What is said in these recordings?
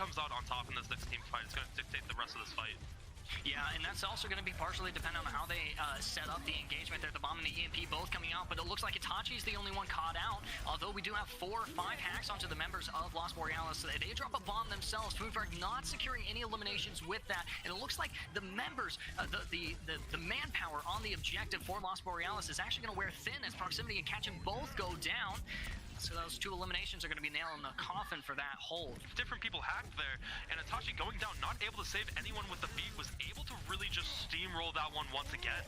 comes out on top in this next team fight is going to dictate the rest of this fight. Yeah, and that's also going to be partially dependent on how they set up the engagement there. The bomb and the EMP both coming out, but it looks like Itachi's the only one caught out. Although we do have 4 or 5 hacks onto the members of Los Borealis. They drop a bomb themselves. Foodfrag not securing any eliminations with that. And it looks like the members, the manpower on the objective for Los Borealis is actually going to wear thin as Proximity and Catchin both go down. So those 2 eliminations are going to be nailing the coffin for that hold. Different people hacked there, and Itachi going down, not able to save anyone with the beat, was able to really just steamroll that one once again.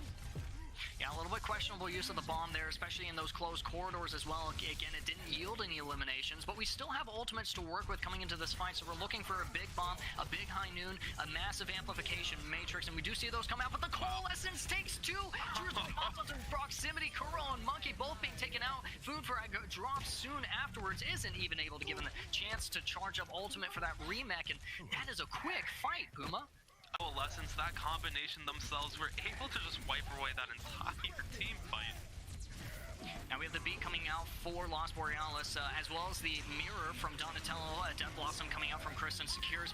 Yeah, a little bit questionable use of the bomb there, especially in those closed corridors as well. Again, it didn't yield any eliminations, but we still have ultimates to work with coming into this fight, so we're looking for a big bomb, a big high noon, a massive amplification matrix, and we do see those come out, but the coalescence takes 2! Cheers bombs onto Proximity, Kuro and Monkey both being taken out. Foodfrag drops soon afterwards, isn't even able to give him the chance to charge up ultimate for that remech, and that is a quick fight, Puma. Coalescence, that combination themselves were able to just wipe away that entire team fight. Now we have the beat coming out for Los Borealis, as well as the mirror from Donatello. Death Blossom coming out from Kristen secures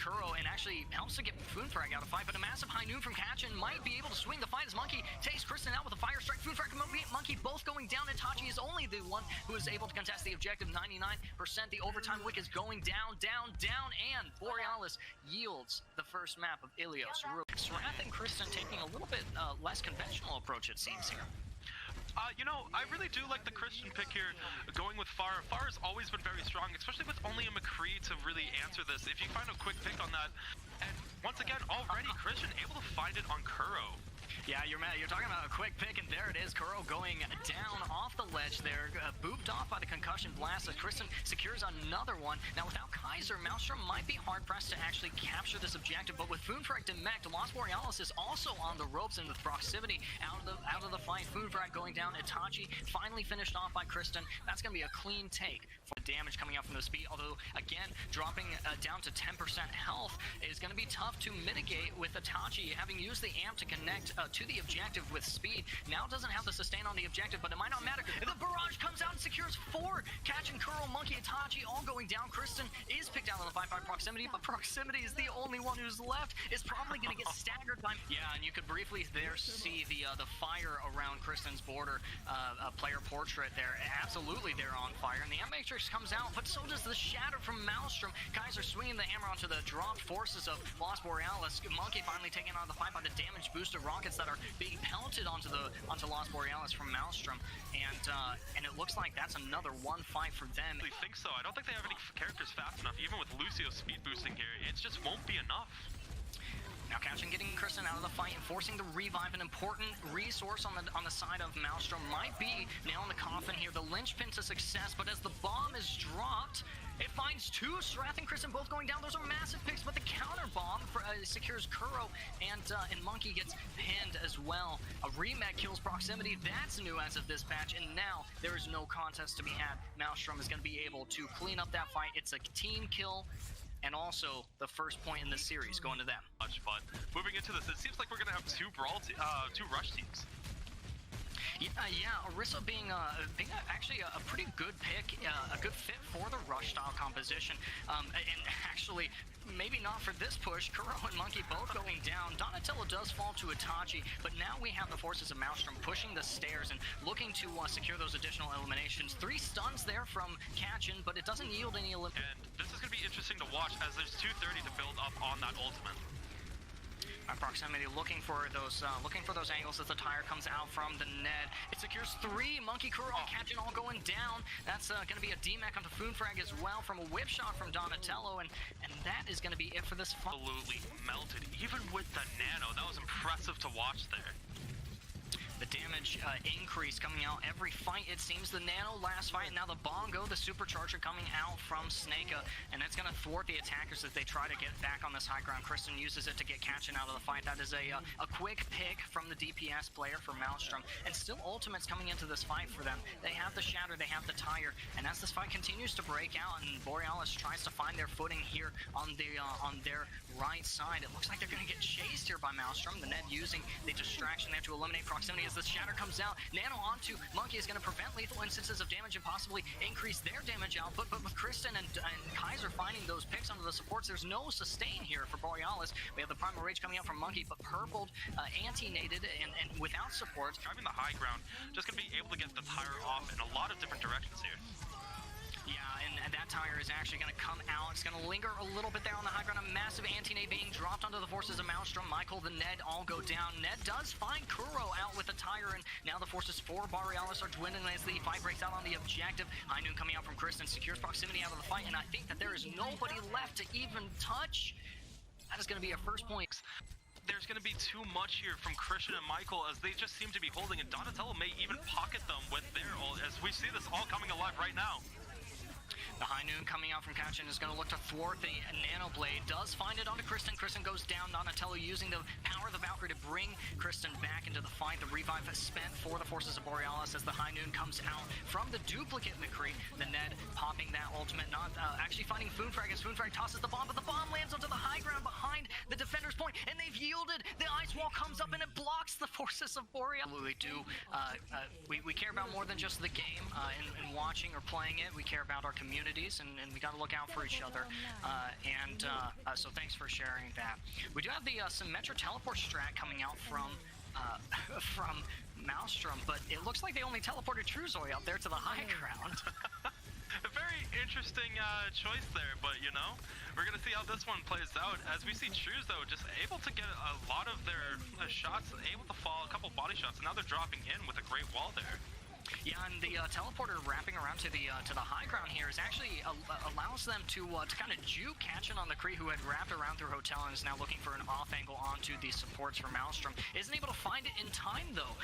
Kuro and actually helps to get Foodfrag out of fight. But a massive high noon from Catchin might be able to swing the fight as Monkey takes Kristen out with a fire strike. Foodfrag and Monkey both going down. Itachi is only the one who is able to contest the objective. 99%. The overtime wick is going down, and Borealis yields the first map of Ilios. Srath and Kristen taking a little bit less conventional approach, it seems here. You know, I really do like the Christian pick here, going with Far. Far has always been very strong, especially with only a McCree to really answer this. If you find a quick pick on that, and once again, already Christian able to find it on Kuro. Yeah, you're talking about a quick pick, and there it is. Kuro going down off the ledge there, booped off by the concussion blast. Kristen secures another one. Now, without Kaiser, Maelstrom might be hard-pressed to actually capture this objective, but with Foodfrag demeched, Los Borealis is also on the ropes, and with Proximity out of the fight, Foodfrag going down. Itachi finally finished off by Kristen. That's going to be a clean take for the damage coming out from the speed, although, again, dropping down to 10% health is going to be tough to mitigate with Itachi having used the amp to connect to the objective with speed. Now doesn't have the sustain on the objective, but it might not matter. The barrage comes out and secures 4. Catchin, Kuro, Monkey, Itachi all going down. Kristen is picked out on the fight by Proximity, but Proximity is the only one who's left. Is probably going to get staggered by... Yeah, and you could briefly there see the fire around Kristen's border player portrait there. Absolutely they're on fire, and the amp matrix comes out, but so does the shatter from Maelstrom. Kaiser swinging the hammer onto the dropped forces of Los Borealis. Monkey finally taken out of the fight by the damage booster rockets that are being pelted onto Los Borealis from Maelstrom, and it looks like that's another one fight for them. I think so. I don't think they have any characters fast enough, even with Lucio speed boosting here. It just won't be enough. Now Catchin getting Kristen out of the fight and forcing the revive, an important resource on the side of Maelstrom, might be nailing the coffin here, the linchpin to success, but as the bomb is dropped, it finds 2. Srath and Kristen both going down. Those are massive picks, but the counter bomb secures Kuro, and Monkey gets pinned as well. A remech kills Proximity. That's new as of this patch, and now there is no contest to be had. Maelstrom is going to be able to clean up that fight. It's a team kill, and also the first point in this series going to them. Much fun. Moving into this, it seems like we're going to have 2 rush teams. Yeah, Orisa being actually a pretty good pick, a good fit for the rush style composition, and actually maybe not for this push. Kuro and Monkey both going down. Donatello does fall to Itachi, but now we have the forces of Maelstrom pushing the stairs and looking to secure those additional eliminations. 3 stuns there from Catchin, but it doesn't yield any And this is going to be interesting to watch as there's 230 to build up on that ultimate. Proximity looking for those angles as the tire comes out from the net. It secures 3. Monkey, Kuro, and Catchin all going down. That's going to be a DMAC onto Foodfrag as well from a whip shot from Donatello, and that is going to be it for this fight. Absolutely melted, even with the nano. That was impressive to watch there. The damage increase coming out every fight, it seems. The nano last fight, and now the bongo, the supercharger coming out from Snakea, and that's going to thwart the attackers as they try to get back on this high ground. Kristen uses it to get Catchin out of the fight. That is a quick pick from the DPS player for Maelstrom, and still ultimates coming into this fight for them. They have the shatter, they have the tire, and as this fight continues to break out and Borealis tries to find their footing here on their right side, it looks like they're going to get chased here by Maelstrom. The net using the distraction there to eliminate Proximity as the shatter Shatter comes out. Nano onto Monkey is going to prevent lethal instances of damage and possibly increase their damage output. But with Kristen and Kaiser finding those picks under the supports, there's no sustain here for Borealis. We have the Primal Rage coming out from Monkey, but purpled, anti-nated, and without support. Driving the high ground, just going to be able to get the tire off in a lot of different directions here. Yeah, and that tire is actually going to come out. It's going to linger a little bit there on the high ground. A massive anti-nade being dropped onto the forces of Maelstrom. Michael, the Ned all go down. Ned does find Kuro out with the tire, and now the forces for Borealis are dwindling as the fight breaks out on the objective. High Noon coming out from Kristen secures proximity out of the fight, and I think that there is nobody left to even touch. That is going to be a first point. There's going to be too much here from Christian and Michael as they just seem to be holding, and Donatello may even pocket them with their ult as we see this all coming alive right now. The High Noon coming out from Kachin is going to look to thwart the Nano Blade. Does find it onto Kristen. Kristen goes down. Donatello using the power of the Valkyrie to bring Kristen back into the fight. The revive is spent for the forces of Borealis as the High Noon comes out from the duplicate McCree. The Ned popping that ultimate, not actually finding Foonfrag as Foonfrag tosses the bomb, but the bomb lands onto the high ground behind the defender's point, and they've yielded. The ice wall comes up and it blocks the forces of Borealis. We do. We care about more than just the game and watching or playing it. We care about our communities, and we got to look out for each other. So thanks for sharing that. We do have the Symmetra teleport strat coming out from Maelstrom, but it looks like they only teleported Truzoy out there to the high ground. A very interesting choice there, but you know, we're gonna see how this one plays out as we see Truzo just able to get a lot of their shots, able to fall a couple body shots, and now they're dropping in with a great wall there. Yeah, and the teleporter wrapping around to the high ground here is actually allows them to kind of juke Kachin on the Kree, who had wrapped around through Hotel and is now looking for an off angle onto the supports for Maelstrom. Isn't able to find it in time though.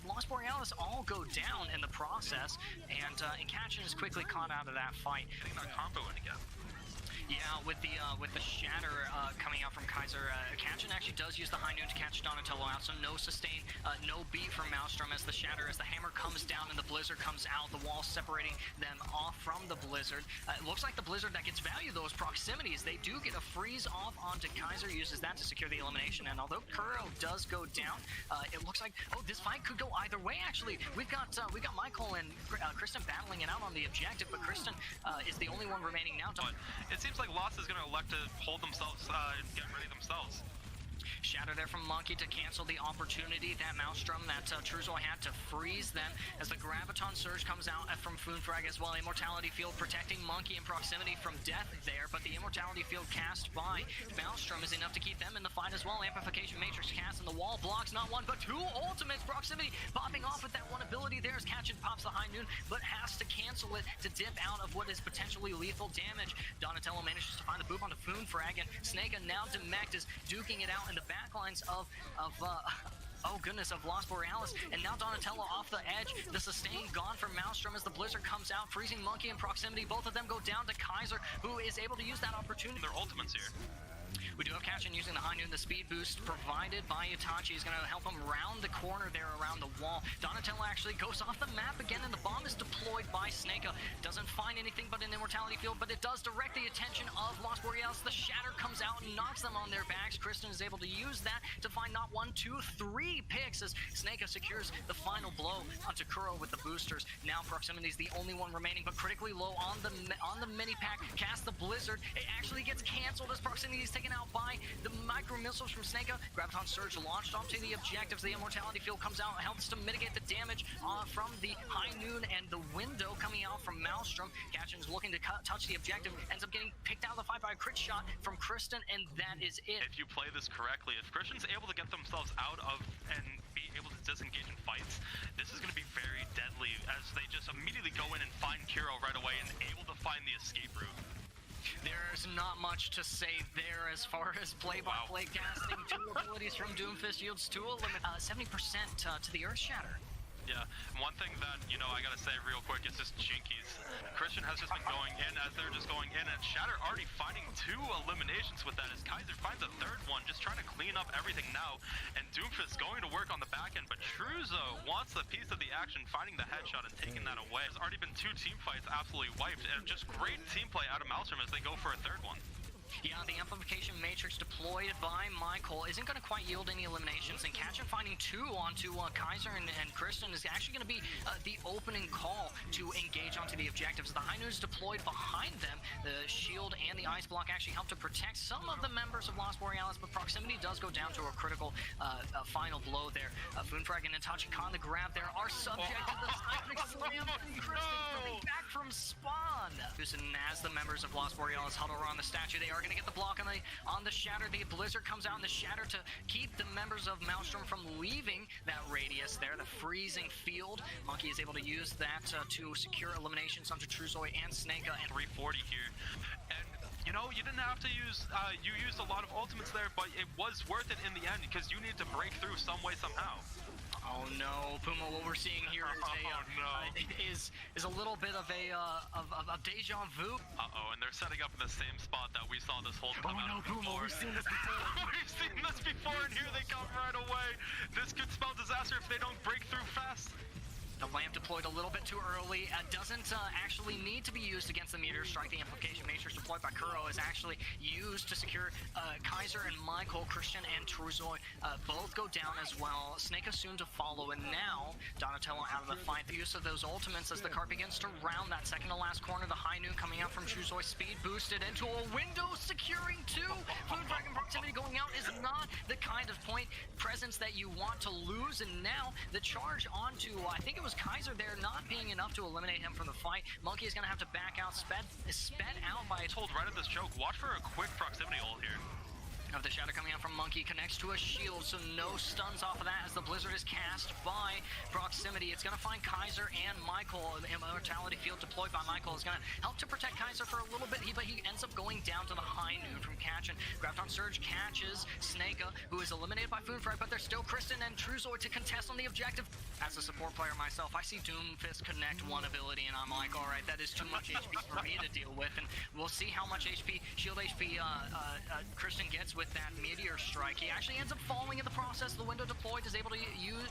Lost Borealis all go down in the process, and Kachin is quickly caught out of that fight. Getting that combo in again. Yeah, with the shatter coming out from Kaiser, Kachin actually does use the High Noon to catch Donatello out, so no sustain, no beat from Maelstrom as the shatter, as the hammer comes down and the blizzard comes out, the wall separating them off from the blizzard. It looks like the blizzard that gets value, those proximities. They do get a freeze off onto Kaiser, uses that to secure the elimination, and although Kuro does go down, it looks like, oh, this fight could go either way actually. We've got Michael and Kristen battling it out on the objective, but Kristen is the only one remaining now. But it seems like Lost is going to elect to hold themselves and get ready themselves. Shatter there from Monkey to cancel the opportunity that Maelstrom, that Truzoy had to freeze them as the Graviton Surge comes out from Foonfrag as well. Immortality Field protecting Monkey in proximity from death there, but the Immortality Field cast by Maelstrom is enough to keep them in the fight as well. Amplification Matrix cast and the wall blocks not one but two ultimates. Proximity popping off with that one ability there as Kachin pops the High Noon, but has to cancel it to dip out of what is potentially lethal damage. Donatello manages to find the boop onto Foonfrag, and Snake now Demect is duking it out in the backlines of oh goodness, of Lost Borealis, and now Donatello off the edge. The sustain gone from Maelstrom as the blizzard comes out, freezing Monkey in proximity. Both of them go down to Kaiser, who is able to use that opportunity. Their ultimates here. We do have Kachin using the High Noon. The speed boost provided by Itachi is going to help him round the corner there around the wall. Donatello actually goes off the map again, and the bomb is deployed by Snake. Doesn't find anything but an Immortality Field, but it does direct the attention of Lost Borealis. The shatter comes out and knocks them on their backs. Kristen is able to use that to find not one, two, three picks as Snake secures the final blow onto Kuro with the boosters. Now proximity is the only one remaining, but critically low on the mini pack. Cast the blizzard. It actually gets canceled as proximity is taken out by the micro missiles from Snake. Graviton Surge launched onto the objectives. The Immortality Field comes out and helps to mitigate the damage from the High Noon, and the window coming out from Maelstrom. Kachin's looking to touch the objective, ends up getting picked out of the fight by a crit shot from Kristen, and that is it. If you play this correctly, if Christian's able to get themselves out of and be able to disengage in fights, this is going to be very deadly as they just immediately go in and find Kuro right away and able to find the escape route. There's not much to say there as far as play-by-play casting. Two abilities from Doomfist yields 70% to the Earth Shatter. Yeah, one thing that, you know, I gotta say real quick is just Jinkies. Christian has just been going in as they're just going in, and Shatter already finding two eliminations with that as Kaiser finds a third one, just trying to clean up everything now, and Doomfist going to work on the back end, but Truzo wants a piece of the action, finding the headshot and taking that away. There's already been two team fights absolutely wiped, and just great team play out of Maelstrom as they go for a third one. Yeah, the amplification matrix deployed by Michael isn't going to quite yield any eliminations, and Catchin finding 2 onto Kaiser and Kristen is actually going to be the opening call to engage onto the objectives. The High Noon is deployed behind them. The shield and the ice block actually help to protect some of the members of Lost Borealis, but proximity does go down to a critical final blow there. Foonfrag and Itachi on the grab there are subject to the seismic slam, and Kristen coming back from spawn. And as the members of Lost Borealis huddle around the statue, they are going to get the block on the shatter. The blizzard comes out in the shatter to keep the members of Maelstrom from leaving that radius there, the freezing field. Monkey is able to use that to secure eliminations onto Truzoy and Snake. And 340 here. And you know, you didn't have to use, you used a lot of ultimates there, but it was worth it in the end because you need to break through some way, somehow. Oh no, Puma! What we're seeing here is is a little bit of a deja vu. And they're setting up in the same spot that we saw this whole time. Oh no, Puma! We've seen this before. We've seen this before, and here they come right away. This could spell disaster if they don't break through fast. The lamp deployed a little bit too early. Doesn't actually need to be used against the meteor strike. The amplification matrix deployed by Kuro is actually used to secure Kaiser and Michael, Christian and Truzoy both go down as well. Snake is soon to follow, and now Donatello out of the fight. The use of those ultimates as the cart begins to round that second to last corner. The High Noon coming out from Truzoy, speed boosted into a window, securing 2. Foonfrag and proximity going out is not the kind of point presence that you want to lose, and now the charge onto, I think it was Kaiser there, not being enough to eliminate him from the fight. Monkey is going to have to back out, sped out by... Told right at this choke, watch for a quick proximity ult here. Of the shadow coming out from Monkey, connects to a shield, so no stuns off of that as the blizzard is cast by proximity. It's going to find Kaiser and Michael. The immortality field deployed by Michael is going to help to protect Kaiser for a little bit, but he ends up going down to the High Noon from Catchin. Grabbed on Surge catches Snake, who is eliminated by Foonfrag, but there's still Kristen and Truzoy to contest on the objective. As a support player myself, I see Doomfist connect one ability, and I'm like, all right, that is too much HP for me to deal with, and we'll see how much HP, shield HP, Kristen gets with that meteor strike. He actually ends up falling in the process. The window deployed is able to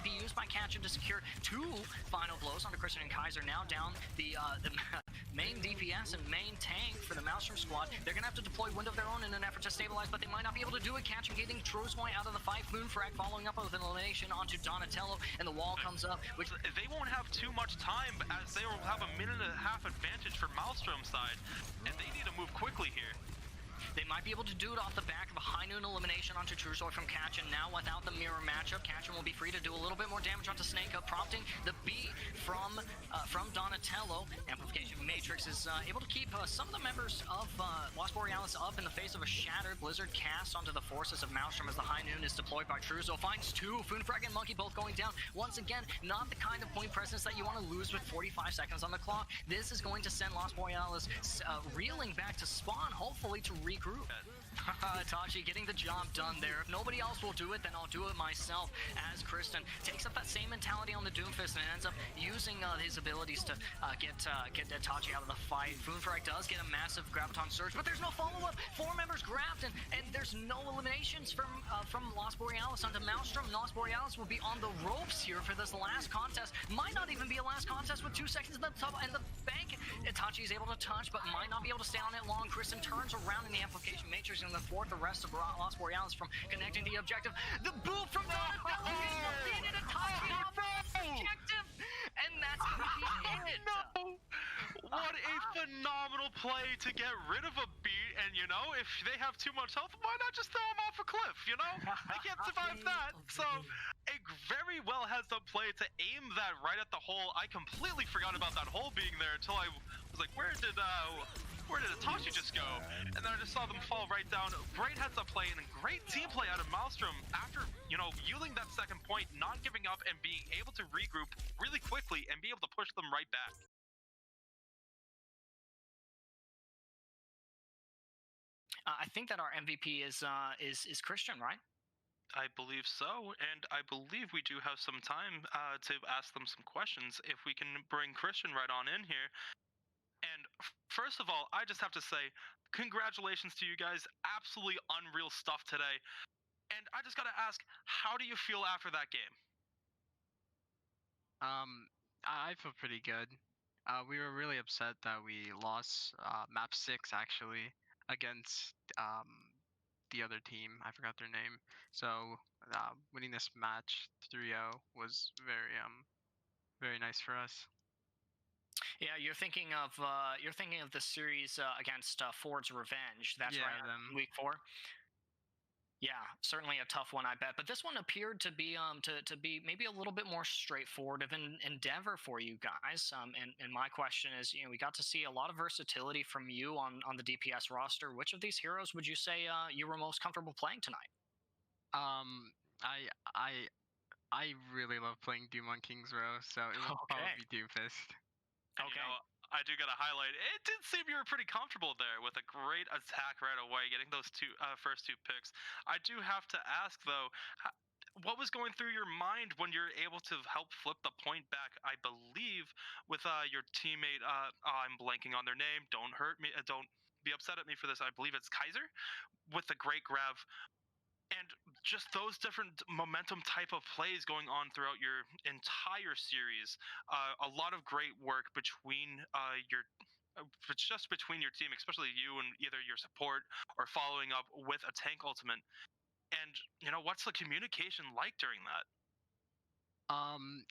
be used by Catchin to secure 2 final blows onto Christian and Kaiser. Now down the main DPS and main tank for the Maelstrom squad. They're going to have to deploy window of their own in an effort to stabilize, but they might not be able to do it. Catchin getting Truzoy out of the fight. Moonfrag following up with an elimination onto Donatello, and the wall comes up, which they won't have too much time as they will have a minute and a half advantage for Maelstrom's side, and they need to move quickly here. They might be able to do it off the back of a High Noon elimination onto Truzoy from Catchin. Now without the mirror matchup, Catchin will be free to do a little bit more damage onto Snake, prompting the B from Donatello. Amplification Matrix is able to keep some of the members of Lost Borealis up in the face of a shattered blizzard cast onto the forces of Maelstrom as the High Noon is deployed by Truzoy. Finds 2, Foonfrag and Monkey both going down. Once again, not the kind of point presence that you want to lose with 45 seconds on the clock. This is going to send Lost Borealis reeling back to spawn, hopefully to regroup. Itachi getting the job done there. If nobody else will do it, then I'll do it myself, as Kristen takes up that same mentality on the Doomfist and ends up using his abilities to get Itachi out of the fight. Foonfrag does get a massive Graviton Surge, but there's no follow-up. 4 members grabbed, and there's no eliminations from Lost Borealis onto Maelstrom. Lost Borealis will be on the ropes here for this last contest. Might not even be a last contest with 2 seconds in the top and the bank. Itachi is able to touch, but might not be able to stay on it long. Kristen turns around in the amplification matrix and thwart the rest of Lost Borealis from connecting the objective. The boot from Donatello is defeated Itachi off the objective, and that's gonna be it. What a phenomenal play to get rid of a beat, and you know, if they have too much health, why not just throw them off a cliff, you know? They can't survive that. So, a very well heads-up play to aim that right at the hole. I completely forgot about that hole being there until I was like, where did Itachi just go? And then I just saw them fall right down. Great heads-up play and a great team play out of Maelstrom after, you know, yielding that second point, not giving up and being able to regroup really quickly and be able to push them right back. I think that our MVP is Christian, right? I believe so, and I believe we do have some time to ask them some questions if we can bring Christian right on in here. And first of all, I just have to say, congratulations to you guys. Absolutely unreal stuff today. And I just got to ask, how do you feel after that game? I feel pretty good. We were really upset that we lost map 6 actually. against the other team. I forgot their name. So winning this match 3-0 was very nice for us. Yeah, you're thinking of the series against Ford's Revenge. That's right, them. week 4. Yeah, certainly a tough one, I bet. But this one appeared to be to be maybe a little bit more straightforward of an endeavor for you guys. And my question is, we got to see a lot of versatility from you on the DPS roster. Which of these heroes would you say you were most comfortable playing tonight? Um, I I I really love playing Doom on King's Row, so it would Okay. probably be Doomfist. And, Okay. I do gotta highlight. It did seem you were pretty comfortable there with a great attack right away, getting those first two picks. I do have to ask though, what was going through your mind when you're able to help flip the point back? I believe with your teammate. I'm blanking on their name. Don't hurt me. Don't be upset at me for this. I believe it's Kaiser with the great grab. And just those different momentum type of plays going on throughout your entire series, a lot of great work between it's just between your team, especially you and either your support or following up with a tank ultimate. And what's the communication like during that?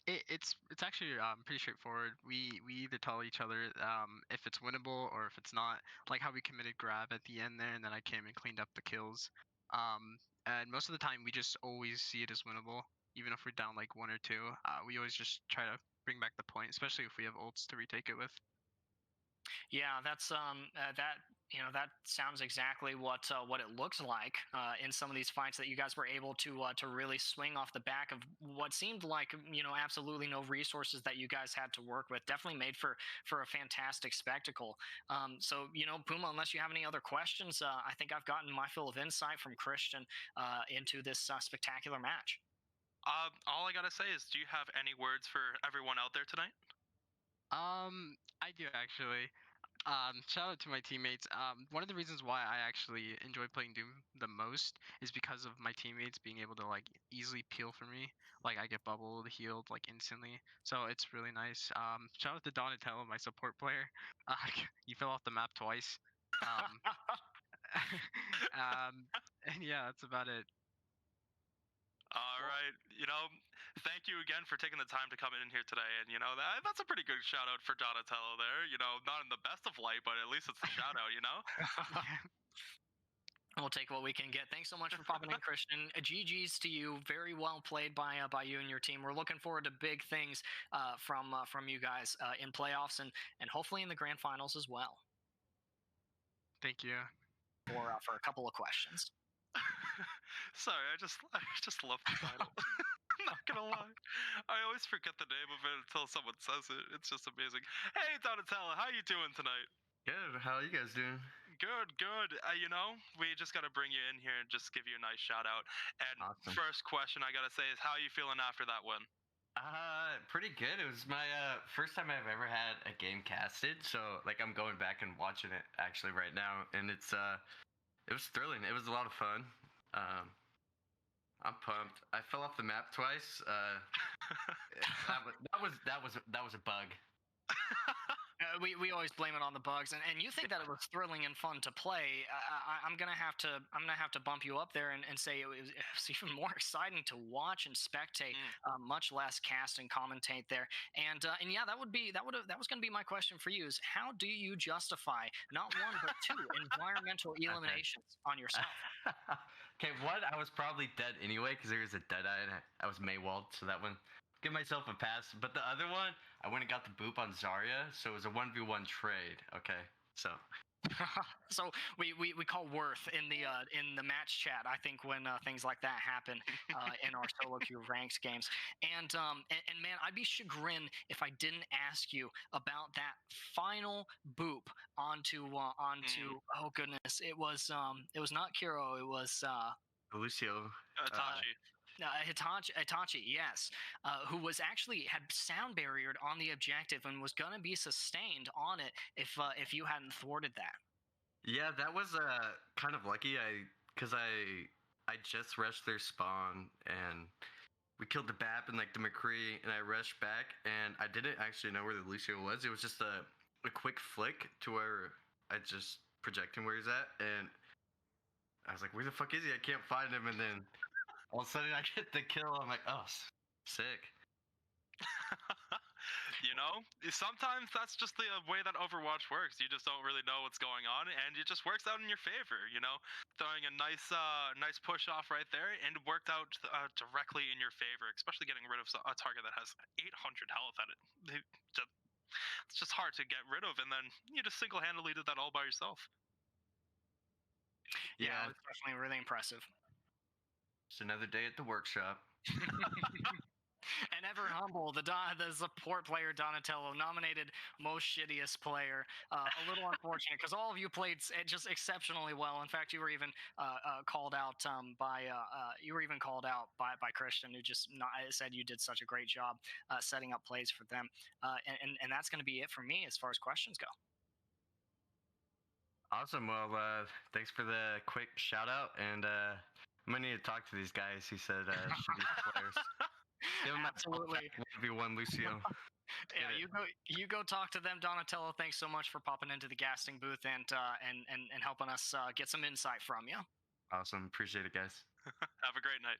It's actually pretty straightforward. We either tell each other if it's winnable or if it's not. Like how we committed grab at the end there, and then I came and cleaned up the kills. And most of the time we just always see it as winnable, even if we're down like 1 or 2. We always just try to bring back the point, especially if we have ults to retake it with. Yeah, that's that sounds exactly what it looks like in some of these fights that you guys were able to really swing off the back of what seemed like absolutely no resources that you guys had to work with. Definitely made for a fantastic spectacle. So Puma, unless you have any other questions, I think I've gotten my fill of insight from Christian into this spectacular match. All I gotta say is, do you have any words for everyone out there tonight? I do actually. Shout out to my teammates. One of the reasons why I actually enjoy playing Doom the most is because of my teammates being able to like easily peel for me. Like I get bubbled, healed like instantly. So it's really nice. Shout out to Donatello, my support player. You fell off the map twice. Um, and yeah, that's about it. All right. Thank you again for taking the time to come in here today. And, that's a pretty good shout out for Donatello there. Not in the best of light, but at least it's a shout out. We'll take what we can get. Thanks so much for popping in, Christian. GG's to you. Very well played by you and your team. We're looking forward to big things from you guys in playoffs and hopefully in the grand finals as well. Thank you. For a couple of questions. Sorry, I just love the title. I'm not gonna lie. I always forget the name of it until someone says it. It's just amazing. Hey, Donatello, how you doing tonight? Good. How are you guys doing? Good. We just gotta bring you in here and just give you a nice shout out. And Awesome. First question I gotta say is, how are you feeling after that win? Pretty good. It was my first time I've ever had a game casted, so like I'm going back and watching it actually right now, and it was thrilling. It was a lot of fun. I'm pumped. I fell off the map twice. That was a bug. We always blame it on the bugs, and you think that it was thrilling and fun to play. I'm gonna have to bump you up there and say it was even more exciting to watch and spectate, much less cast and commentate there. And yeah, that was gonna be my question for you: is how do you justify not 1 but 2 environmental eliminations on yourself? Okay, one, I was probably dead anyway because there was a Deadeye and I was Maywalled, so that one. Give myself a pass. But the other one, I went and got the boop on Zarya, so it was a 1v1 trade. Okay, so. So we call worth in the match chat, I think, when things like that happen in our solo queue ranks games. And man, I'd be chagrined if I didn't ask you about that final boop onto oh goodness, it was not Kiro, it was Lucio. Hitachi, yes, who was actually had sound barriered on the objective and was gonna be sustained on it if you hadn't thwarted that. Yeah, that was kind of lucky. Because I just rushed their spawn and we killed the BAP and like the McCree, and I rushed back and I didn't actually know where the Lucio was. It was just a quick flick to where I just projecting where he's at, and I was like, where the fuck is he? I can't find him. And then all of a sudden I get the kill. I'm like, oh, sick. You know, sometimes that's just the way that Overwatch works. You just don't really know what's going on, and it just works out in your favor. You know, throwing a nice push off right there, and it worked out directly in your favor. Especially getting rid of a target that has 800 health at it. It's just hard to get rid of, and then you just single-handedly did that all by yourself. Yeah, it's definitely really impressive. It's another day at the workshop. And ever humble, the support player Donatello, nominated most shittiest player. A little unfortunate because all of you played just exceptionally well. In fact, you were even called out by Christian, who just said you did such a great job setting up plays for them. And that's going to be it for me as far as questions go. Awesome. Well, thanks for the quick shout out, and I'm gonna need to talk to these guys. He said shitty players. Give him Absolutely. 1v1 Lucio. Yeah, you go talk to them, Donatello. Thanks so much for popping into the casting booth and helping us get some insight from you. Awesome. Appreciate it, guys. Have a great night.